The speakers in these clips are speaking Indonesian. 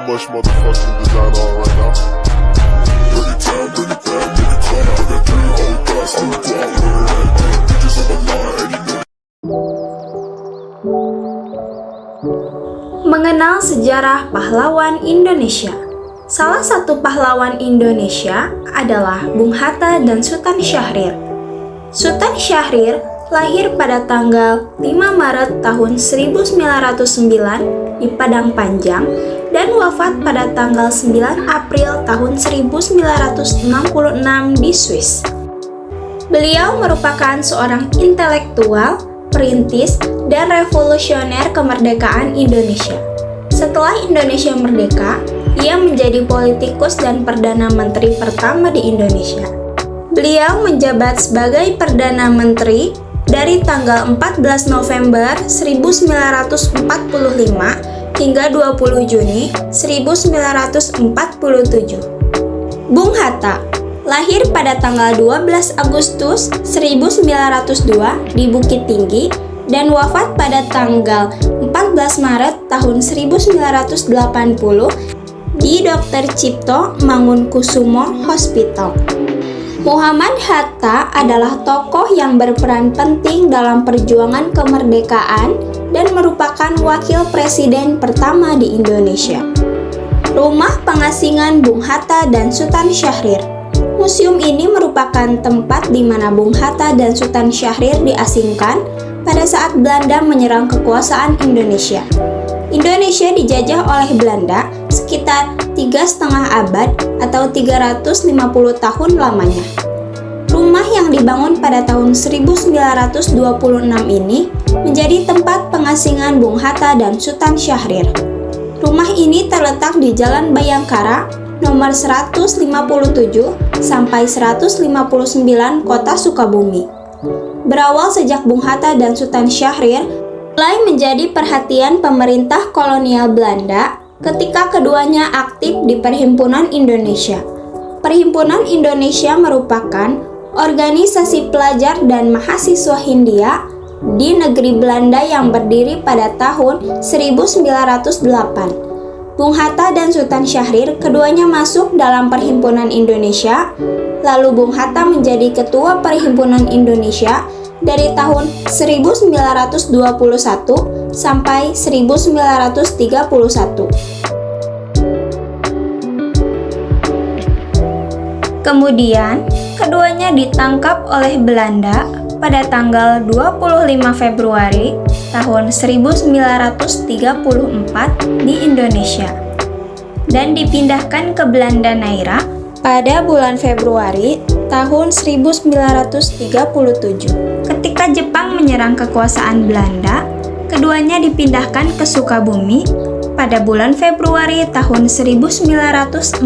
much motherfucking design on right now. Bring it down, bring it down, make it clap. I got 3 whole thoughts on the block, running that thing. Bitches on my line, and you know. Mengenal sejarah pahlawan Indonesia. Salah satu pahlawan Indonesia adalah Bung Hatta dan Sultan Syahrir. Sultan Syahrir lahir pada tanggal 5 Maret tahun 1909 di Padang Panjang dan wafat pada tanggal 9 April tahun 1966 di Swiss. Beliau merupakan seorang intelektual, perintis, dan revolusioner kemerdekaan Indonesia. Setelah Indonesia merdeka, ia menjadi politikus dan Perdana Menteri pertama di Indonesia. Beliau menjabat sebagai Perdana Menteri dari tanggal 14 November 1945 hingga 20 Juni 1947. Bung Hatta lahir pada tanggal 12 Agustus 1902 di Bukit Tinggi dan wafat pada tanggal 14 Maret tahun 1980 di Dr. Cipto Mangunkusumo Hospital. Muhammad Hatta adalah tokoh yang berperan penting dalam perjuangan kemerdekaan dan merupakan wakil presiden pertama di Indonesia. Rumah pengasingan Bung Hatta dan Sultan Syahrir. Museum ini merupakan tempat di mana Bung Hatta dan Sultan Syahrir diasingkan pada saat Belanda menyerang kekuasaan Indonesia. Indonesia dijajah oleh Belanda sekitar 3,5 abad atau 350 tahun lamanya. Rumah yang dibangun pada tahun 1926 ini menjadi tempat pengasingan Bung Hatta dan Sultan Syahrir. Rumah ini terletak di Jalan Bayangkara nomor 157 sampai 159 Kota Sukabumi. Berawal sejak Bung Hatta dan Sultan Syahrir mulai menjadi perhatian pemerintah kolonial Belanda ketika keduanya aktif di Perhimpunan Indonesia. Perhimpunan Indonesia merupakan organisasi pelajar dan mahasiswa Hindia di negeri Belanda yang berdiri pada tahun 1908. Bung Hatta dan Sultan Syahrir keduanya masuk dalam Perhimpunan Indonesia, lalu Bung Hatta menjadi Ketua Perhimpunan Indonesia dari tahun 1921 sampai 1931. Kemudian, keduanya ditangkap oleh Belanda pada tanggal 25 Februari tahun 1934 di Indonesia dan dipindahkan ke Belanda Neira pada bulan Februari tahun 1937. Ketika Jepang menyerang kekuasaan Belanda, keduanya dipindahkan ke Sukabumi pada bulan Februari tahun 1942.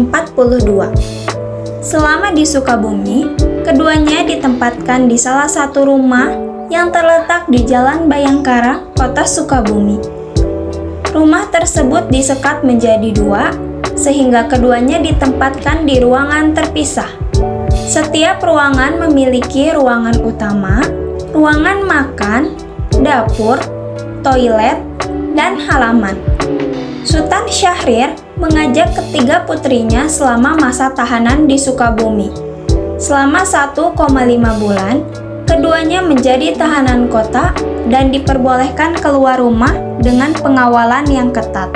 Selama di Sukabumi, keduanya ditempatkan di salah satu rumah yang terletak di Jalan Bayangkara, Kota Sukabumi. Rumah tersebut disekat menjadi 2, sehingga keduanya ditempatkan di ruangan terpisah. Setiap ruangan memiliki ruangan utama, ruangan makan, dapur, toilet, dan halaman. Sultan Syahrir mengajak ketiga putrinya selama masa tahanan di Sukabumi. Selama 1,5 bulan, keduanya menjadi tahanan kota dan diperbolehkan keluar rumah dengan pengawalan yang ketat.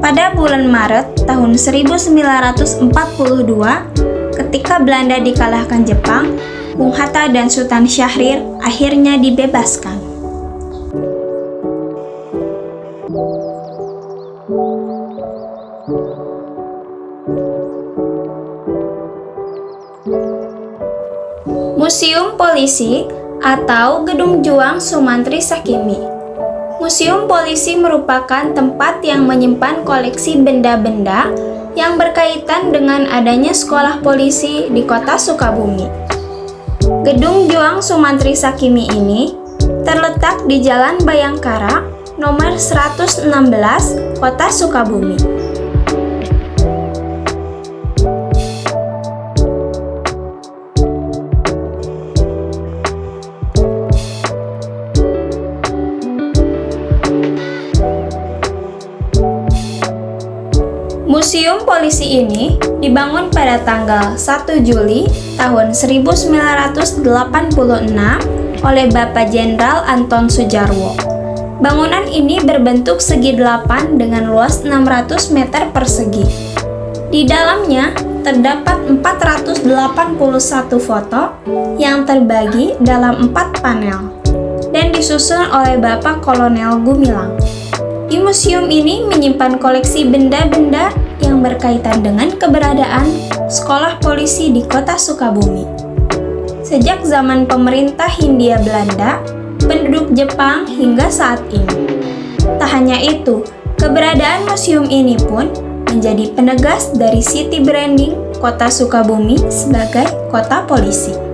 Pada bulan Maret tahun 1942, ketika Belanda dikalahkan Jepang, Bung Hatta dan Sultan Syahrir akhirnya dibebaskan. Museum Polisi atau Gedung Juang Sumantri Sakimi. Museum Polisi merupakan tempat yang menyimpan koleksi benda-benda yang berkaitan dengan adanya sekolah polisi di Kota Sukabumi. Gedung Juang Sumantri Sakimi ini terletak di Jalan Bayangkara nomor 116, Kota Sukabumi. Museum Polisi ini dibangun pada tanggal 1 Juli tahun 1986 oleh Bapak Jenderal Anton Sujarwo. Bangunan ini berbentuk segi 8 dengan luas 600 meter persegi. Di dalamnya terdapat 481 foto yang terbagi dalam 4 panel dan disusun oleh Bapak Kolonel Gumilang. Di museum ini menyimpan koleksi benda-benda yang berkaitan dengan keberadaan sekolah polisi di kota Sukabumi. Sejak zaman pemerintah Hindia Belanda, penduduk Jepang hingga saat ini. Tak hanya itu, keberadaan museum ini pun menjadi penegas dari city branding kota Sukabumi sebagai kota polisi.